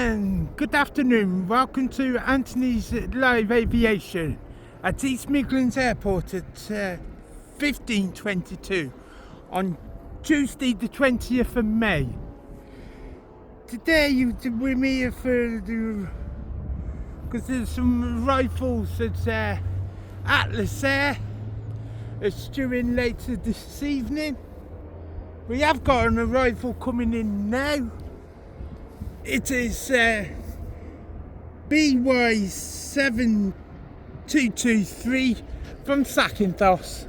And good afternoon, welcome to Anthony's Live Aviation at East Midlands Airport at 15:22 on Tuesday the 20th of May. Today we're here because there's some rifles at Atlas Air. It's due in later this evening. We have got an arrival coming in now. It is BY7223 from Zakynthos.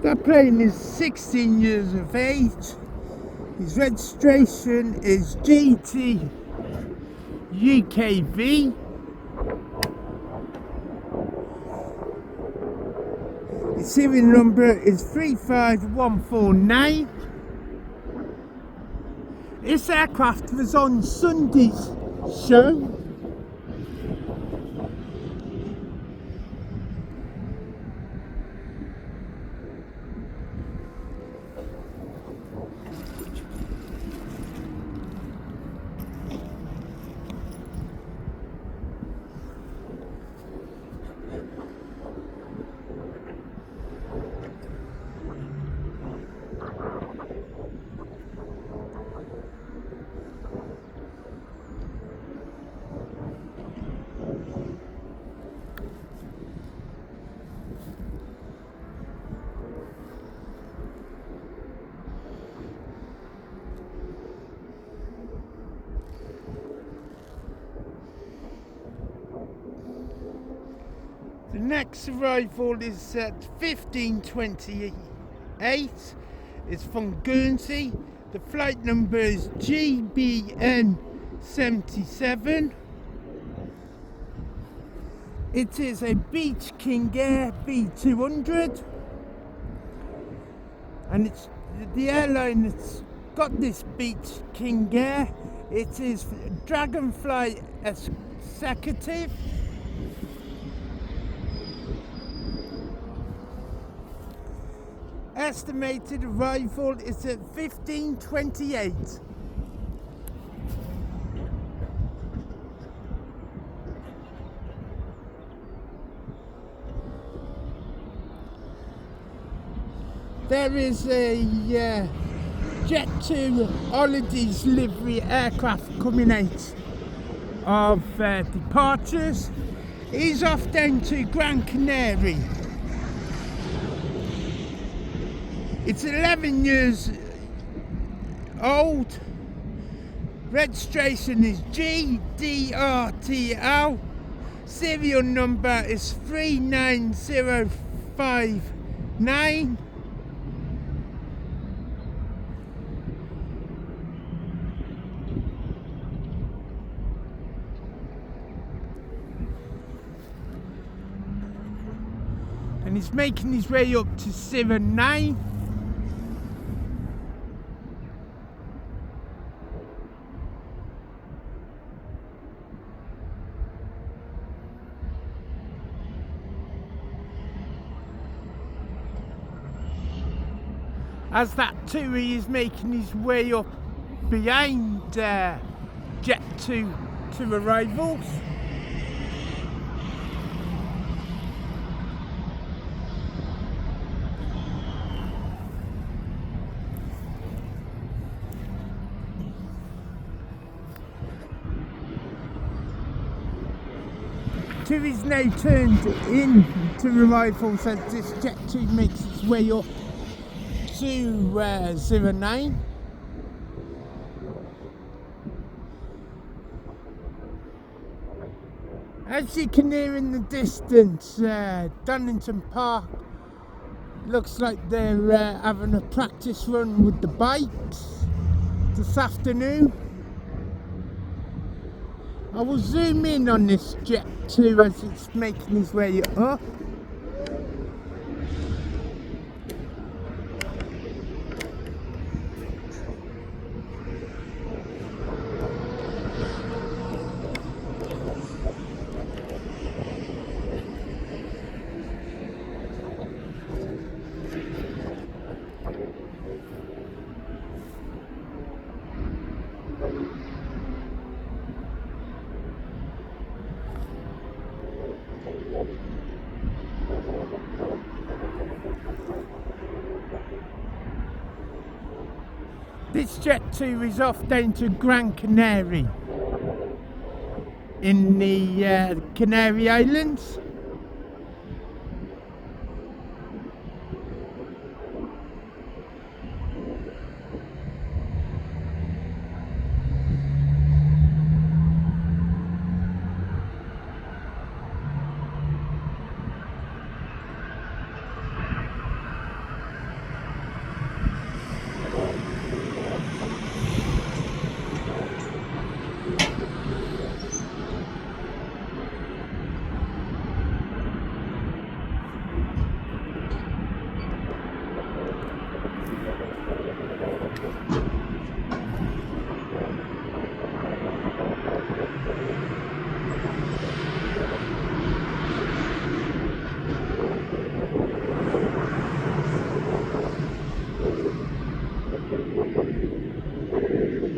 That plane is 16 years of age. His registration is GT UKV. His serial number is 35149. This aircraft was on Sunday's show. The next arrival is at 15:28. It's from Guernsey. The flight number is GBN77. It is a Beach King Air B200, and it's the airline that's got this Beach King Air. It is Dragonfly Executive. Estimated arrival is at 15:28. There is a Jet2 Holidays livery aircraft coming out of departures. He's off down to Gran Canaria. It's 11 years old. Registration is GDRTL. Serial number is 39059. And he's making his way up to 09. As that too, he is making his way up behind Jet2 to arrivals. Two is now turned in to arrivals as this Jet2 makes its way up to 09. As you can hear in the distance, Donington Park looks like they're having a practice run with the bikes this afternoon. I will zoom in on this Jet 2 as it's making its way up. This Jet 2 is off down to Gran Canaria in the Canary Islands.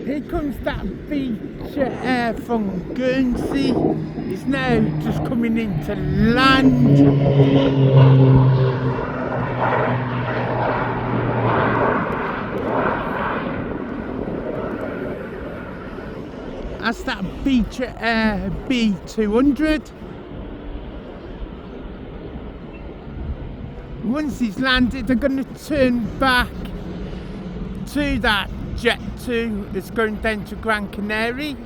Here comes that beach air from Guernsey. It's now just coming into land. That's that beach air B200. Once it's landed, they're going to turn back to that Jet 2 that's going down to Gran Canaria.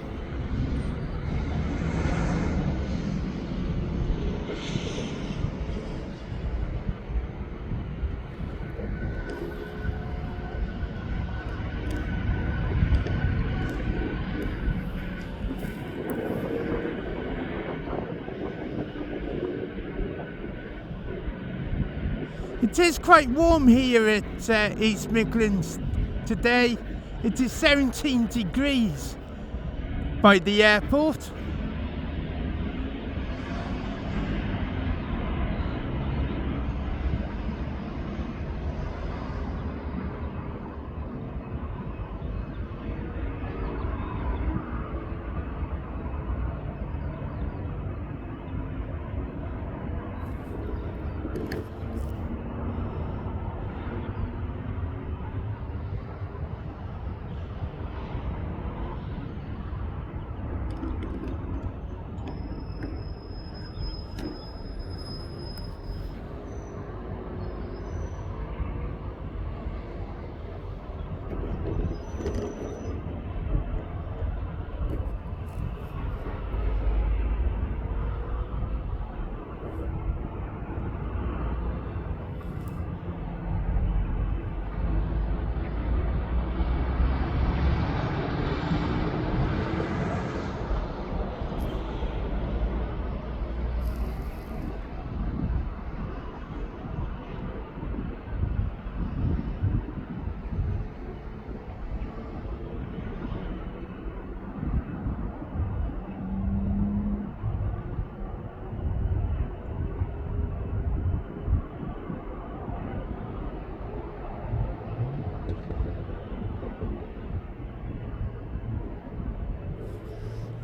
It is quite warm here at East Midlands today. It is 17 degrees by the airport.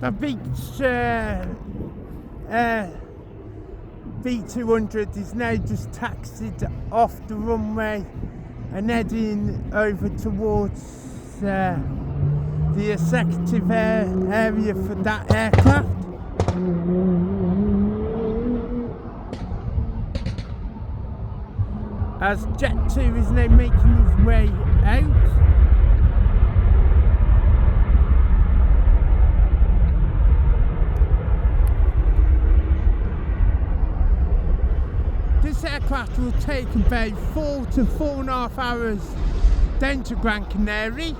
The beach B200 is now just taxied off the runway and heading over towards the executive area for that aircraft. As Jet 2 is now making his way out. this aircraft will take about 4 to 4.5 hours down to Gran Canaria.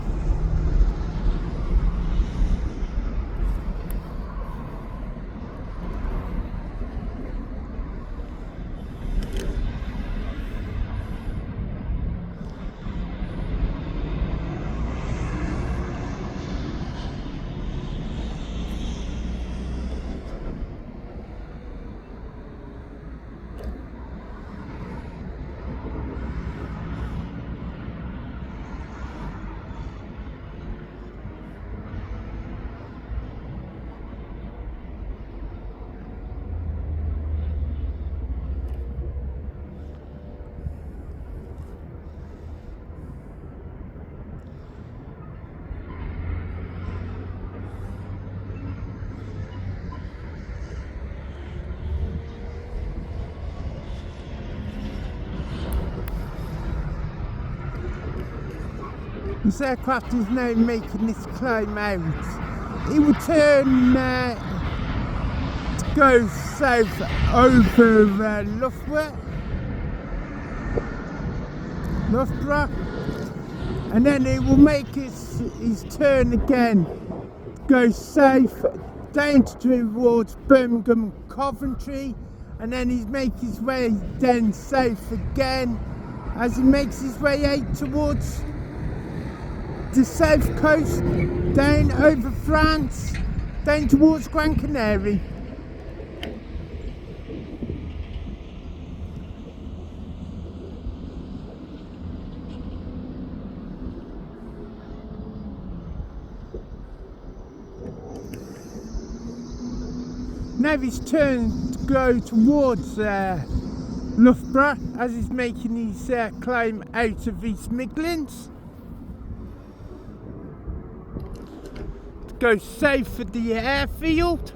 This aircraft is now making this climb out. It will turn to go south over Loughborough, and then it will make his turn again, go south down towards Birmingham, Coventry, and then he's make his way then south again as he makes his way out towards the south coast, down over France, down towards Gran Canaria. Now he's turned to go towards Loughborough as he's making his climb out of East Midlands. Go south of the airfield.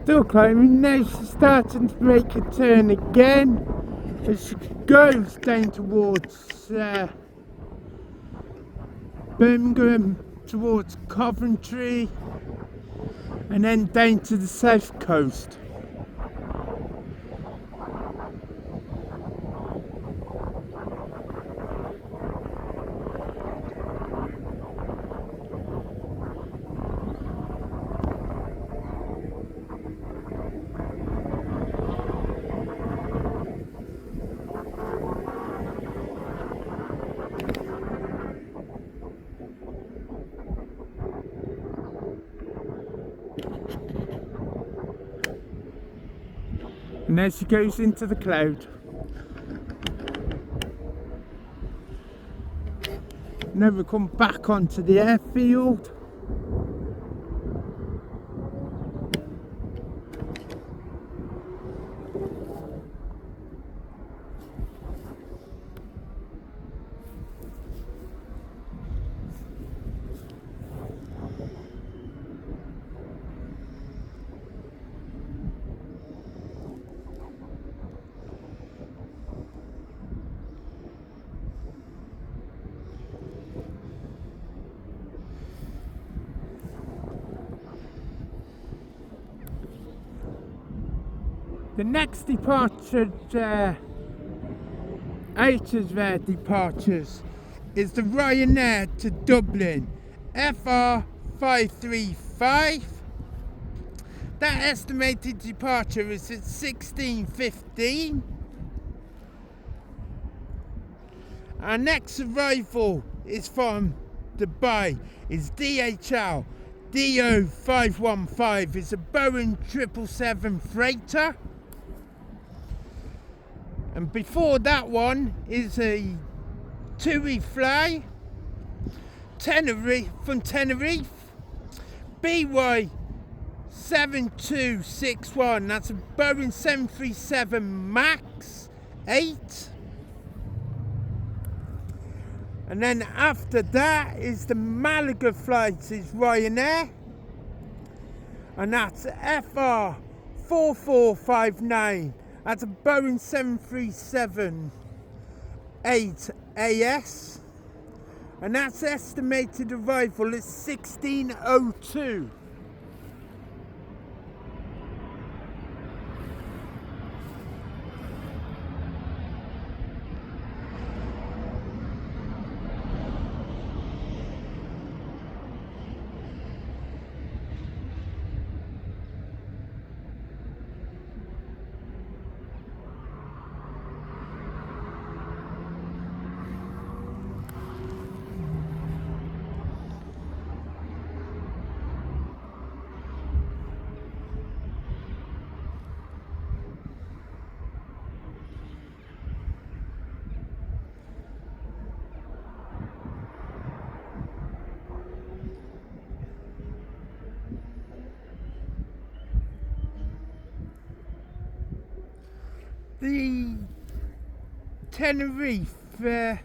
Still climbing, now she's starting to make a turn again as she goes down towards Birmingham, towards Coventry, and then down to the south coast. And there she goes into the cloud. Now we come back onto the airfield. The next departure out of their departures is the Ryanair to Dublin FR 535. That estimated departure is at 16:15. Our next arrival is from Dubai is DHL DO515. It's a Boeing 777 freighter. And before that one is a TUI fly from Tenerife, BY7261. That's a Boeing 737 MAX 8. And then after that is the Malaga flights is Ryanair, and that's FR4459. That's a Boeing 737 8AS, and that's estimated arrival at 16:02. The Tenerife, the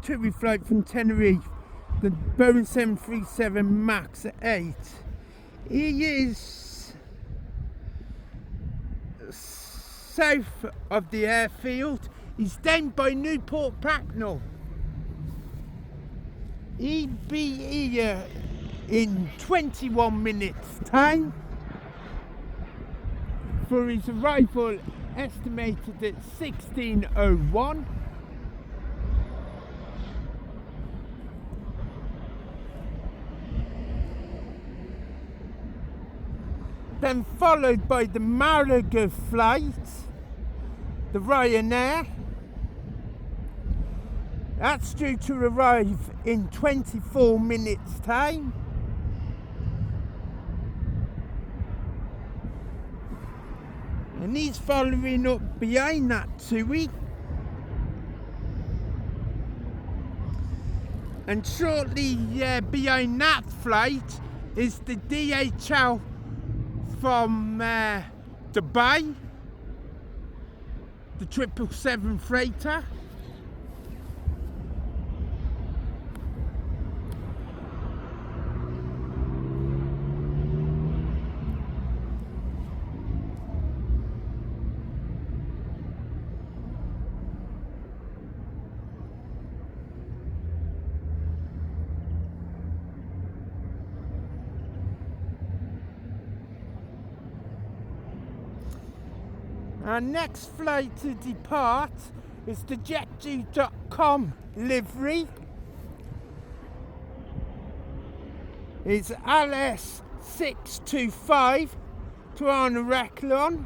TUI flight from Tenerife, the Boeing 737 MAX 8, he is south of the airfield. He's down by Newport Pagnell. He'd be here in 21 minutes time, for his arrival estimated at 16:01. Then followed by the Malaga flight, the Ryanair. That's due to arrive in 24 minutes time. And he's following up behind that TUI. And shortly behind that flight is the DHL from Dubai, the 777 freighter. Our next flight to depart is the Jet2.com livery. It's LS625 to Arnareklon,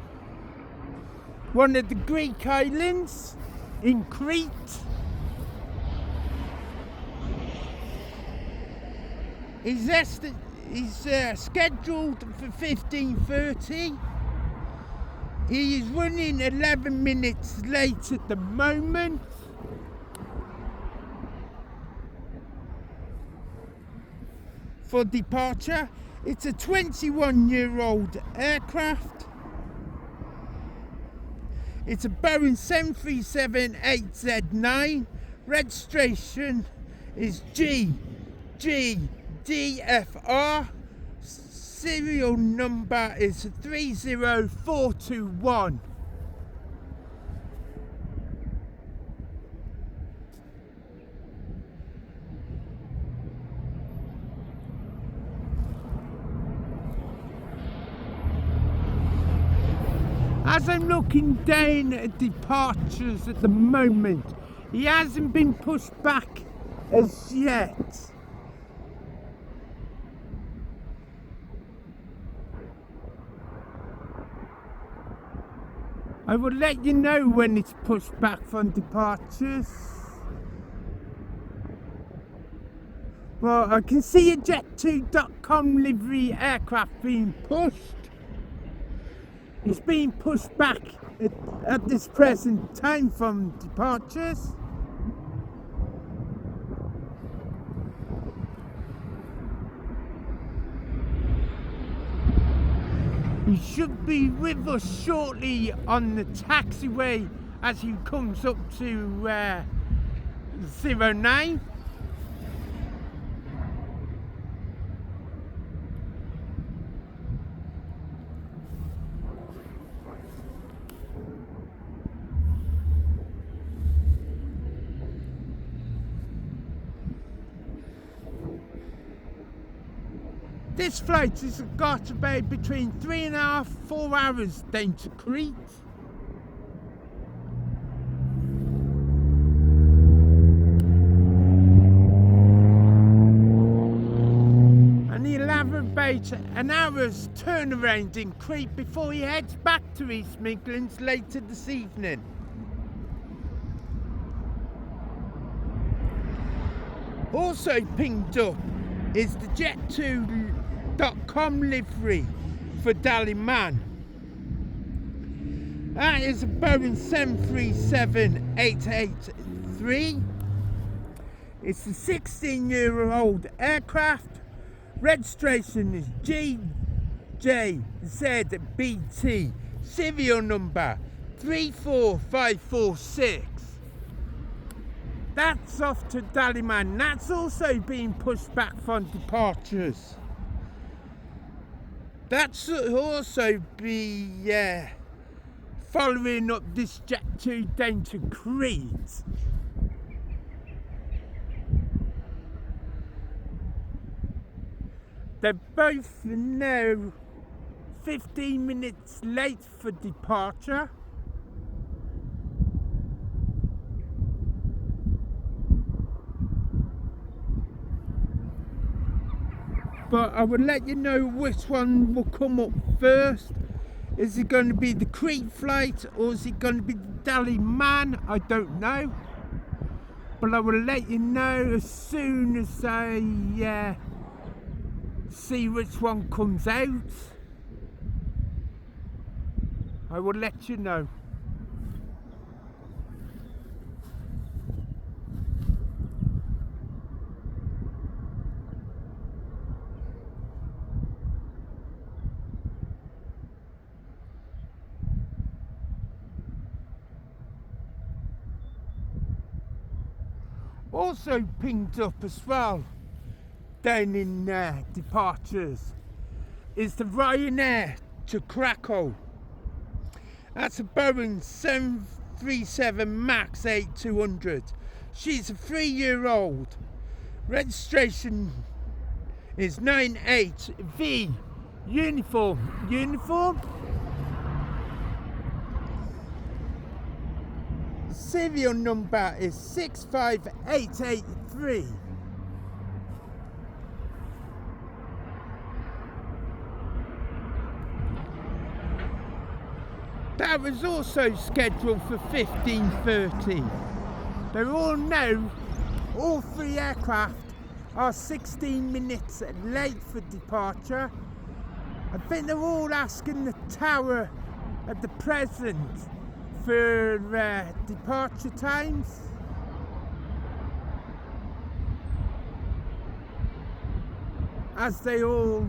one of the Greek islands in Crete. He's scheduled for 15:30. He is running 11 minutes late at the moment. For departure, it's a 21-year-old aircraft. It's a Boeing 737-8Z9. Registration is GGDFR. Serial number is 30421. As I'm looking down at departures at the moment, he hasn't been pushed back as yet. I will let you know when it's pushed back from departures. Well, I can see a Jet2.com livery aircraft being pushed. It's being pushed back at this present time from departures. He should be with us shortly on the taxiway as he comes up to 09. This flight has got about between 3.5 to 4 hours down to Crete. And he'll have about an hour's turnaround in Crete before he heads back to East Midlands later this evening. Also pinged up is the Jet2.com livery for Dallyman. That is a Boeing 737-883. It's a 16-year-old aircraft. Registration is GJZBT. Serial number 34546. That's off to Dallyman. That's also being pushed back from departures. That should also be following up this Jet2 down to Crete. They're both now 15 minutes late for departure. But I will let you know which one will come up first. Is it going to be the Crete flight or is it going to be the Dallyman? I don't know. But I will let you know as soon as I see which one comes out. I will let you know. Also pinged up as well down in departures is the Ryanair to Krakow. That's a Boeing 737 MAX 8200. She's a 3-year-old. Registration is 98V. Uniform. Serial number is 65883. That was also scheduled for 15:30. They're all now, all 3 aircraft are 16 minutes late for departure. I think they're all asking the tower at the present for departure times. As they all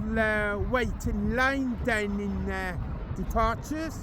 wait in line down in departures.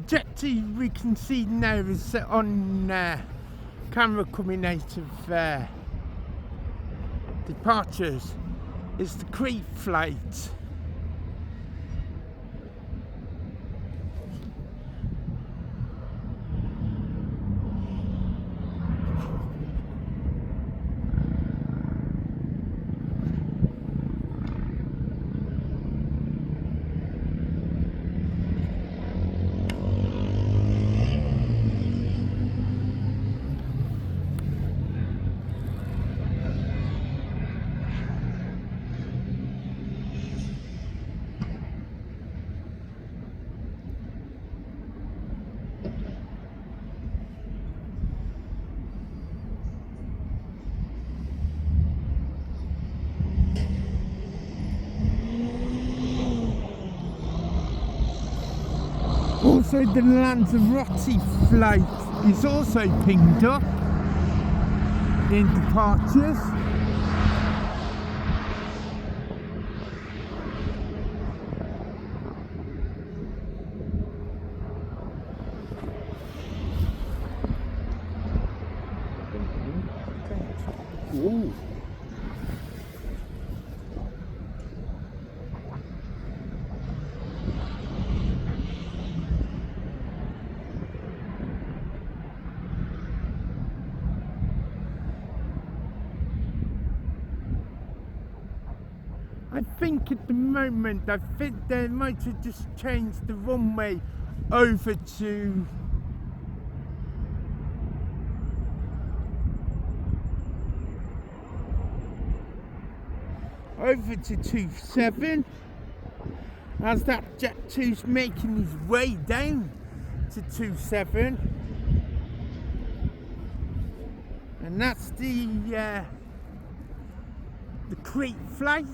jet 2 we can see now is on camera coming out of departures is the Crete flight. Also, the Lanzarote flight is also pinged up in departures. Ooh. I think at the moment, I think they might have just changed the runway over to over to 27 as that jet 2's making his way down to 27, and that's the Crete flight.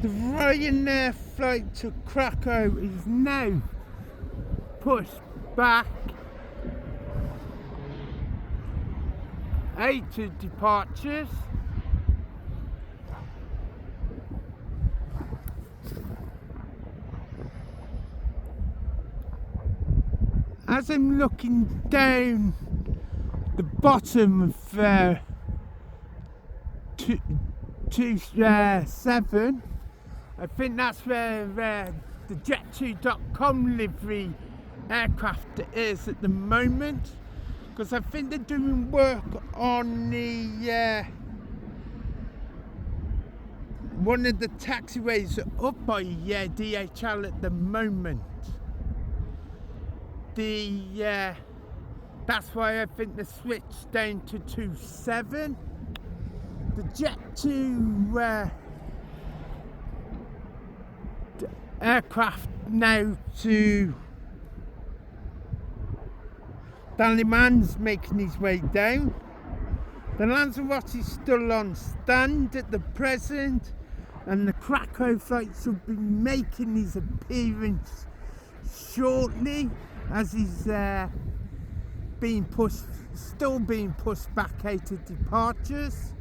The Ryanair flight to Krakow is now pushed back 8 departures. As I'm looking down the bottom of 27, I think that's where the Jet2.com livery aircraft is at the moment, because I think they're doing work on the one of the taxiways up by DHL at the moment. That's why I think they switched down to 27. The Jet2 aircraft now to Midlands making his way down. The Lanzarote is still on stand at the present, and the Krakow flight should be making his appearance shortly, as he's still being pushed back out of departures.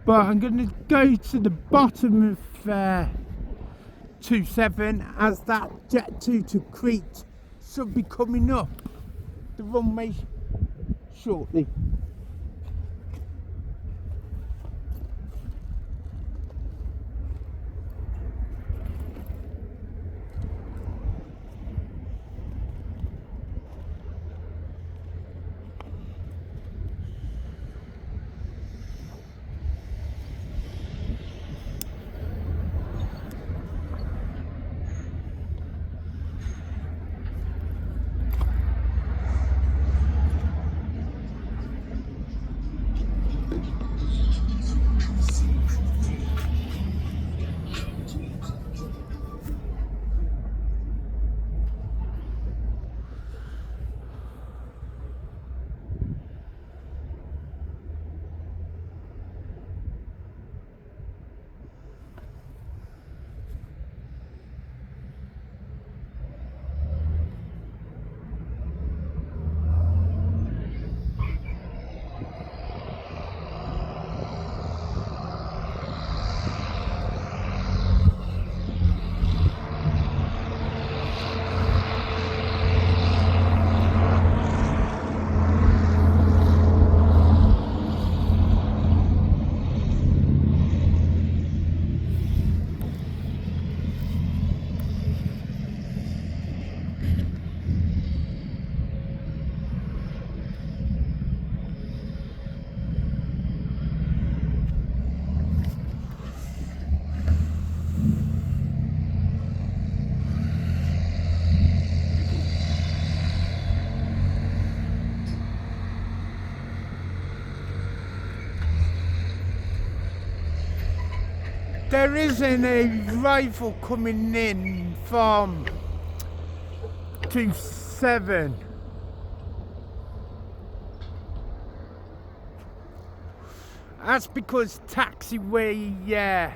But I'm going to go to the bottom of 27 as that Jet2 to Crete should be coming up the runway shortly. there isn't a rifle coming in from 27. That's because taxiway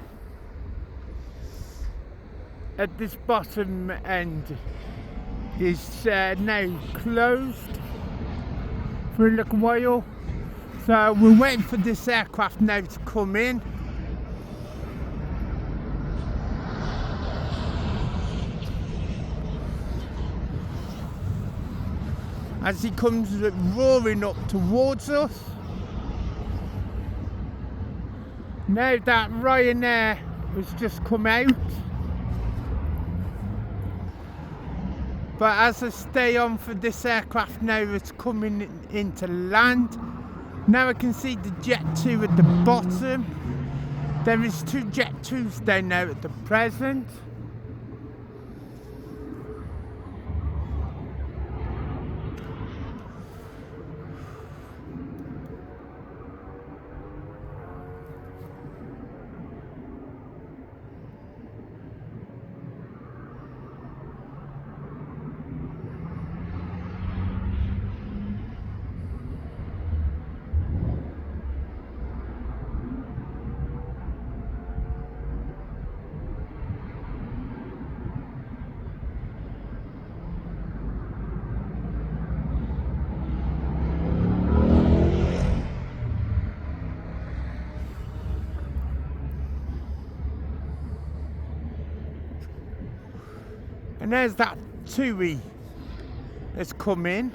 at this bottom end is now closed for a little while. So we're waiting for this aircraft now to come in. As he comes roaring up towards us. Now that Ryanair has just come out. But as I stay on for this aircraft now, it's coming into land. Now I can see the Jet 2 at the bottom. There is 2 Jet 2s down there at the present. And there's that TUI that's come in.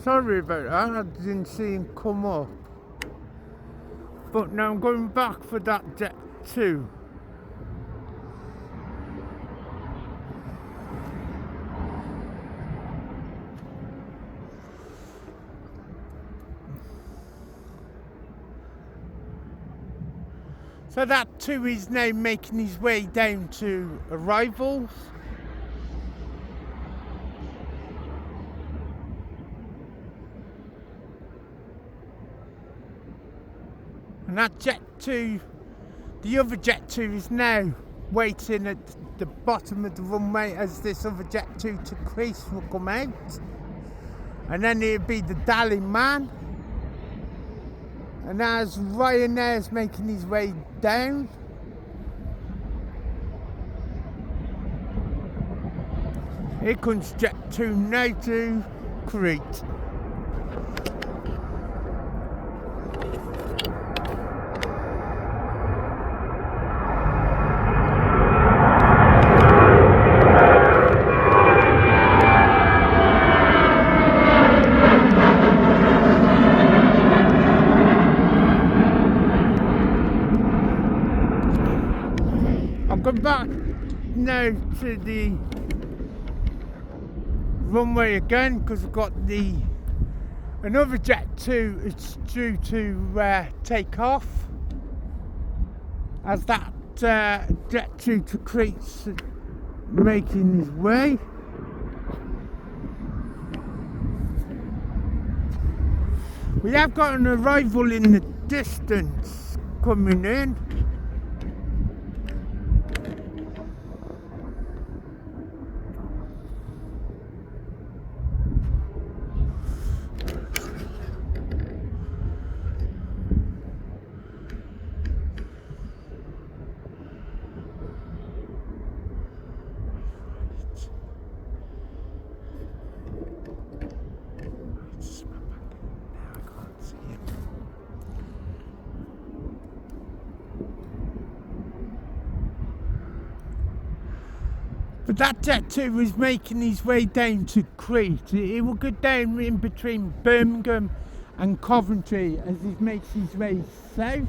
Sorry about that, I didn't see him come up. But now I'm going back for that Jet 2. So that 2 is now making his way down to arrivals. And that Jet 2, the other Jet 2 is now waiting at the bottom of the runway as this other Jet 2 to crease will come out. And then it'll be the Dally Man. And as Ryanair's making his way down, here comes Jet 2 now to Crete. Come back now to the runway again because we've got another Jet 2 is due to take off as that Jet 2 to Crete's making his way. We have got an arrival in the distance coming in. But that Jet 2 is making his way down to Crete. He will go down in between Birmingham and Coventry as he makes his way south.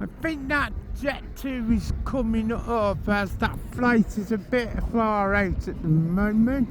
I think that Jet 2 is coming up as that flight is a bit far out at the moment.